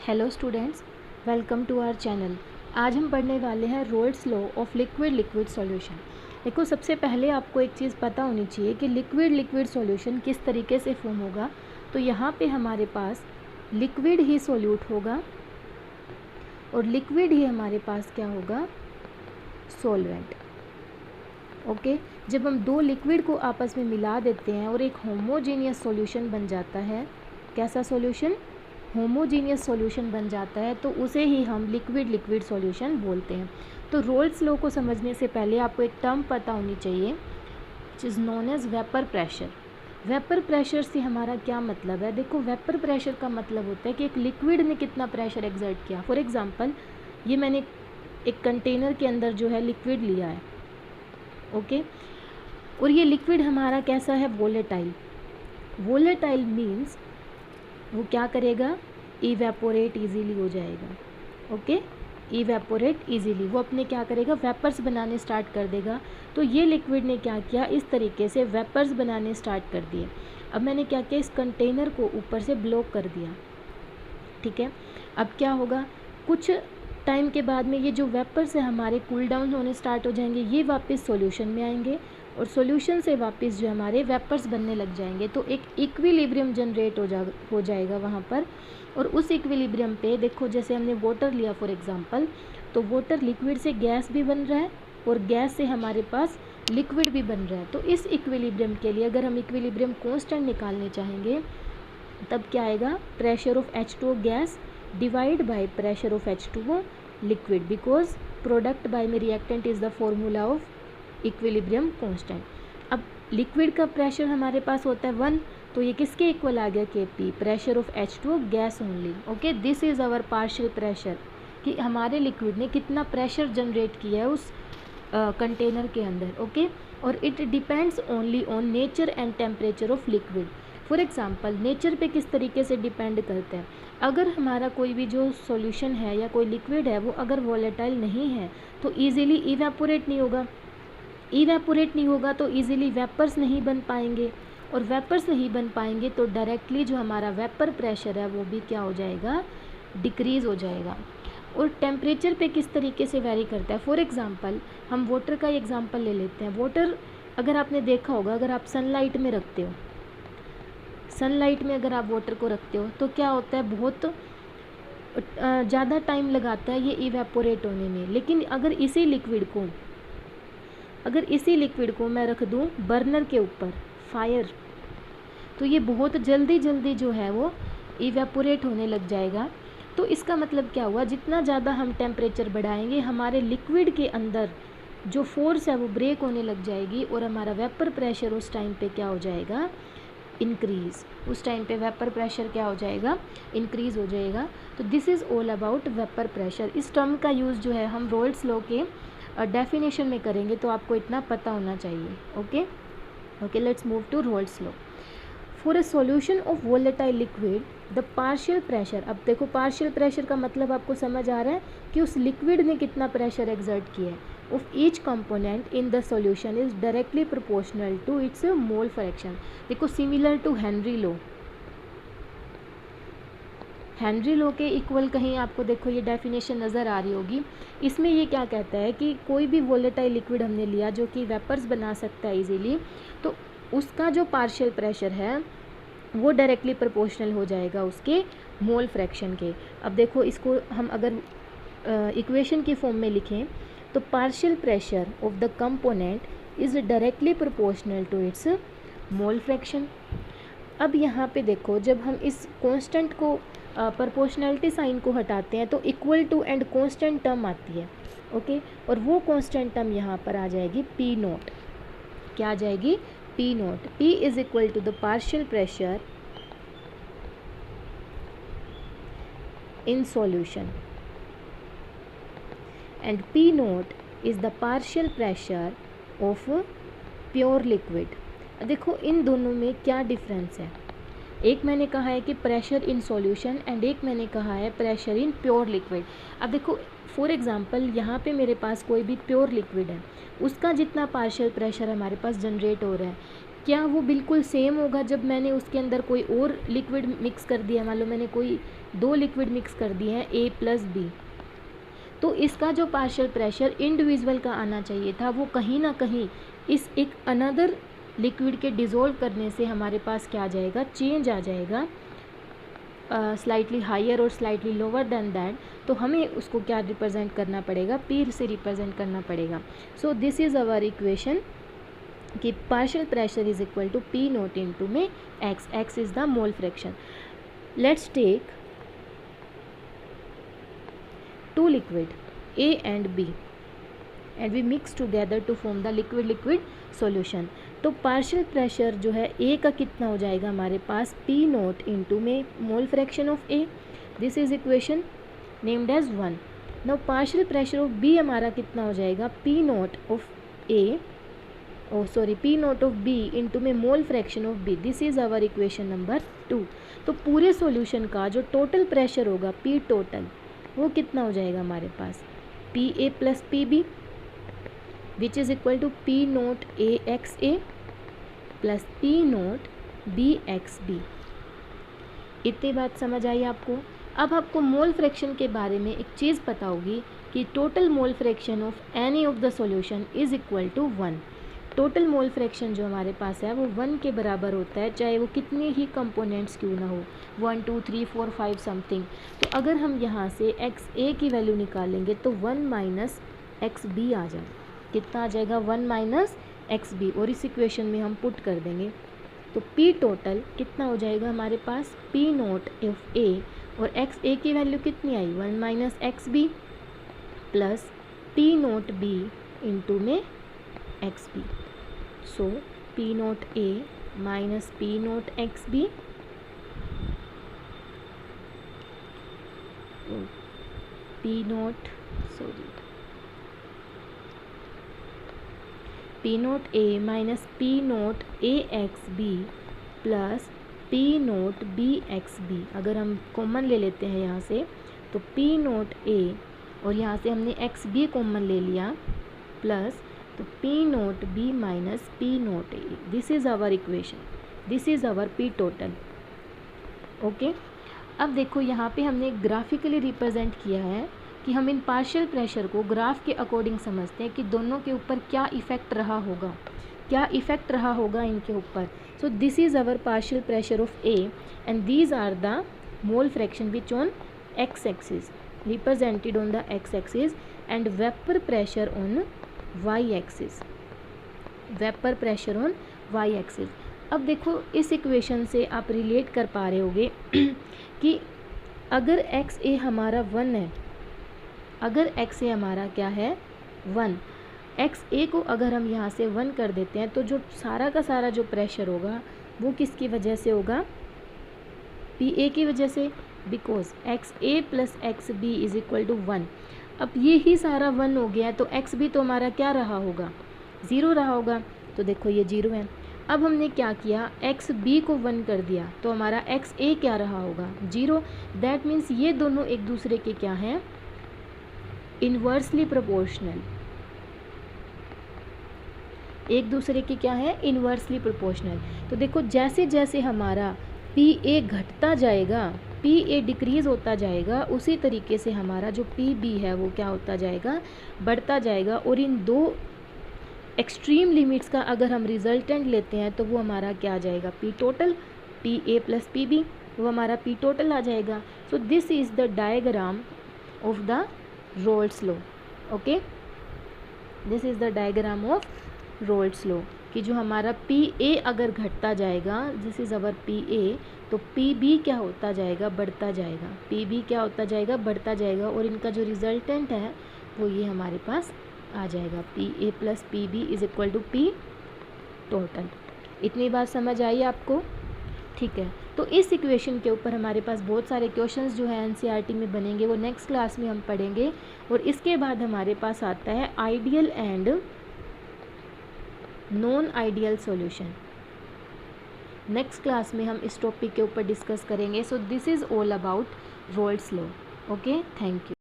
Hello students, welcome to our channel. आज हम पढ़ने वाले हैं Raoult's law of liquid liquid solution. देखो, सबसे पहले आपको एक चीज़ पता होनी चाहिए कि लिक्विड लिक्विड सॉल्यूशन किस तरीके से फॉर्म होगा। तो यहाँ पे हमारे पास लिक्विड ही सॉल्यूट होगा और लिक्विड ही हमारे पास क्या होगा, सॉल्वेंट। ओके, जब हम दो लिक्विड को आपस में मिला देते हैं और एक होमोजेनियस सॉल्यूशन बन जाता है, कैसा सॉल्यूशन, होमोजीनियस सॉल्यूशन बन जाता है, तो उसे ही हम लिक्विड लिक्विड सॉल्यूशन बोलते हैं। तो रोल्स लॉ को समझने से पहले आपको एक टर्म पता होनी चाहिए, which is known as vapour pressure. Vapour pressure से हमारा क्या मतलब है? देखो, वेपर प्रेशर का मतलब होता है कि एक लिक्विड ने कितना प्रेशर एक्सर्ट किया। फॉर एग्जांपल, ये मैंने एक कंटेनर के अंदर जो है लिक्विड लिया है, ओके, और ये लिक्विड हमारा कैसा है, वोलेटाइल। वोलेटाइल मीन्स वो क्या करेगा, इवेपोरेट इजीली हो जाएगा। ओके, इवेपोरेट इजीली, वो अपने क्या करेगा, वेपर्स बनाने स्टार्ट कर देगा। तो ये लिक्विड ने क्या किया, इस तरीके से वेपर्स बनाने स्टार्ट कर दिए। अब मैंने क्या किया, इस कंटेनर को ऊपर से ब्लॉक कर दिया। ठीक है, अब क्या होगा, कुछ टाइम के बाद में ये जो वेपर्स है हमारे कूल डाउन होने स्टार्ट हो जाएंगे, ये वापस सॉल्यूशन में आएंगे और सॉल्यूशन से वापस जो हमारे वेपर्स बनने लग जाएंगे। तो एक इक्विलिब्रियम जनरेट हो जाएगा वहाँ पर। और उस इक्विलिब्रियम पे देखो, जैसे हमने वाटर लिया फॉर एग्जांपल, तो वाटर लिक्विड से गैस भी बन रहा है और गैस से हमारे पास लिक्विड भी बन रहा है। तो इस इक्विलिब्रियम के लिए अगर हम इक्विलिब्रियम कांस्टेंट निकालने चाहेंगे, तब क्या आएगा, pressure of H2O gas divide by pressure of H2O liquid, because product by में reactant is the formula of equilibrium constant. अब लिक्विड का प्रेशर हमारे पास होता है 1, तो ये किसके इक्वल आ गया, Kp, pressure of H2O gas only. Okay, this is our partial pressure, कि हमारे लिक्विड ने कितना प्रेशर जनरेट किया है उस कंटेनर के अंदर। ओके, और it depends only on nature and temperature of liquid. For example, nature पे किस तरीके से डिपेंड करता है, अगर हमारा कोई भी जो सॉल्यूशन है या कोई लिक्विड है वो अगर वॉलेटाइल नहीं है तो ईजिली इवेपोरेट नहीं होगा। इवेपोरेट नहीं होगा तो ईजिली वेपर्स नहीं बन पाएंगे, और वेपर्स नहीं बन पाएंगे तो डायरेक्टली जो हमारा वेपर प्रेशर है वो भी क्या हो जाएगा, डिक्रीज़ हो जाएगा। और टेम्परेचर पे किस तरीके से वेरी करता है, फॉर एग्जांपल हम वाटर का एग्जांपल ले लेते हैं। वाटर अगर आपने देखा होगा, अगर आप सनलाइट में रखते हो, सनलाइट में अगर आप वाटर को रखते हो तो क्या होता है, बहुत ज़्यादा टाइम लगाता है ये इवेपोरेट होने में। लेकिन अगर इसी लिक्विड को मैं रख दूं बर्नर के ऊपर, फायर, तो ये बहुत जल्दी जल्दी जो है वो इवेपोरेट होने लग जाएगा। तो इसका मतलब क्या हुआ, जितना ज़्यादा हम टेम्परेचर बढ़ाएंगे हमारे लिक्विड के अंदर जो फोर्स है वो ब्रेक होने लग जाएगी और हमारा वेपर प्रेशर उस टाइम पे क्या हो जाएगा, इंक्रीज़। उस टाइम पे वेपर प्रेशर क्या हो जाएगा, इंक्रीज़ हो जाएगा। तो this is all about vapour pressure. इस टर्म का यूज़ जो है हम रोल्स लॉ के डेफिनेशन में करेंगे, तो आपको इतना पता होना चाहिए। Okay, let's move to Raoult's law. For a solution of volatile liquid the partial pressure, अब देखो पार्शियल प्रेशर का मतलब आपको समझ आ रहा है कि उस लिक्विड ने कितना प्रेशर एक्सर्ट किया है, of each component in the solution is directly proportional to its mole fraction। देखो, सिमिलर टू हेनरी लॉ के इक्वल कहीं आपको देखो ये डेफिनेशन नज़र आ रही होगी। इसमें ये क्या कहता है कि कोई भी वोलेटाइल लिक्विड हमने लिया जो कि वेपर्स बना सकता है इजीली, तो उसका जो पार्शियल प्रेशर है वो डायरेक्टली प्रोपोर्शनल हो जाएगा उसके मोल फ्रैक्शन के। अब देखो, इसको हम अगर इक्वेशन की फॉर्म में लिखें तो partial pressure of the component is directly proportional to its mole fraction. अब यहाँ पे देखो, जब हम इस कांस्टेंट को प्रोपोर्शनैलिटी साइन को हटाते हैं तो equal to and constant term आती है। ओके, और वो कांस्टेंट टर्म यहाँ पर आ जाएगी पी नोट। क्या आ जाएगी, P naught. P is equal to the partial pressure in solution and P naught is the partial pressure of pure liquid। देखो, इन दोनों में क्या डिफरेंस है, एक मैंने कहा है कि प्रेशर इन सॉल्यूशन एंड एक मैंने कहा है प्रेशर इन प्योर लिक्विड। अब देखो, फॉर एग्जांपल यहाँ पे मेरे पास कोई भी प्योर लिक्विड है, उसका जितना पार्शियल प्रेशर हमारे पास जनरेट हो रहा है, क्या वो बिल्कुल सेम होगा जब मैंने उसके अंदर कोई और लिक्विड मिक्स कर दिया? मान लो मैंने कोई 2 लिक्विड मिक्स कर दिए हैं A प्लस B, तो इसका जो पार्शियल प्रेशर इंडिविजुअल का आना चाहिए था वो कहीं ना कहीं इस एक अनदर लिक्विड के डिज़ोल्व करने से हमारे पास क्या आ जाएगा, चेंज आ जाएगा, स्लाइटली हायर और स्लाइटली लोअर देन दैट। तो हमें उसको क्या रिप्रेजेंट करना पड़ेगा, P से रिप्रेजेंट करना पड़ेगा। So this is our equation कि partial pressure is equal to P nought into में x is the mole fraction. Let's take 2 liquid A and B and we mix together to form the liquid solution। तो partial pressure जो है A का कितना हो जाएगा हमारे पास, P nought into में mole fraction of A, this is equation named as 1। Now partial pressure of B हमारा कितना हो जाएगा, P nought of P nought of B into में mole fraction of B, this is our equation number 2। तो पूरे solution का जो total pressure होगा P टोटल, वो कितना हो जाएगा हमारे पास, PA plus PB which is equal to P nought AXA plus P note BXB। इतनी बात समझ आई आपको? अब आपको मोल फ्रैक्शन के बारे में एक चीज़ पता होगी कि total mole fraction of any of the solution is equal to 1। Total mole fraction जो हमारे पास है वो 1 के बराबर होता है, चाहे वो कितने ही कंपोनेंट्स क्यों ना हो, 1 2 3 4 5 समथिंग। तो अगर हम यहाँ से XA की वैल्यू निकालेंगे तो 1 माइनस XB आ जाए, कितना आ जाएगा, 1 माइनस XB, और इस इक्वेशन में हम पुट कर देंगे तो P टोटल कितना हो जाएगा हमारे पास, P नोट ऑफ A, और XA की वैल्यू कितनी आई, 1 minus XB plus P naught B into में XB। So P naught A minus P note XB P naught A minus P note AXB plus P note BXB। अगर हम common ले लेते हैं यहाँ से तो P नोट A और यहाँ से हमने XB कॉमन ले लिया प्लस तो P naught B minus P naught A, this is our equation, this is our P total. Okay, अब देखो यहाँ पे हमने ग्राफिकली रिप्रेजेंट किया है कि हम इन पार्शियल प्रेशर को ग्राफ के अकॉर्डिंग समझते हैं कि दोनों के ऊपर क्या इफ़ेक्ट रहा होगा, क्या इफ़ेक्ट रहा होगा इनके ऊपर। So this is our partial pressure of A and these are the mole fraction which on x axis, represented on the x axis, and vapour pressure on y axis, vapour pressure on y axis. अब देखो इस equation से आप relate कर पा रहे होगे कि अगर XA हमारा 1 है, अगर XA हमारा क्या है 1, XA को अगर हम यहाँ से 1 कर देते हैं तो जो सारा का सारा जो प्रेशर होगा वो किसकी वजह से होगा, PA की वजह से, because XA plus XB is equal to 1। अब ये ही सारा 1 हो गया तो XB तो हमारा क्या रहा होगा, 0 रहा होगा। तो देखो ये 0 है। अब हमने क्या किया, XB को 1 कर दिया तो हमारा XA क्या रहा होगा, 0। दैट मीन्स ये दोनों एक दूसरे के क्या हैं, इन्वर्सली प्रोपोर्शनल, एक दूसरे के क्या है, इन्वर्सली प्रोपोर्शनल। तो देखो जैसे जैसे हमारा PA घटता जाएगा, PA डिक्रीज़ होता जाएगा, उसी तरीके से हमारा जो PB है वो क्या होता जाएगा, बढ़ता जाएगा। और इन दो एक्सट्रीम लिमिट्स का अगर हम रिजल्टेंट लेते हैं तो वो हमारा क्या आ जाएगा, P total, PA plus PB, वो हमारा P टोटल आ जाएगा। सो this is the diagram of the roles law. Okay, this is the diagram of roles law कि जो हमारा PA अगर घटता जाएगा, दिस इज़ अवर PA, तो PB क्या होता जाएगा, बढ़ता जाएगा, PB क्या होता जाएगा, बढ़ता जाएगा। और इनका जो रिजल्टेंट है वो ये हमारे पास आ जाएगा, PA plus PB is equal to P total. इतनी बात समझ आई आपको? ठीक है, तो इस इक्वेशन के ऊपर हमारे पास बहुत सारे क्वेश्चंस जो है NCERT में बनेंगे, वो नेक्स्ट क्लास में हम पढ़ेंगे। और इसके बाद हमारे पास आता है ideal and non ideal solution. Next class में हम इस टॉपिक के ऊपर डिस्कस करेंगे। सो this is all about roles law. Okay, thank you.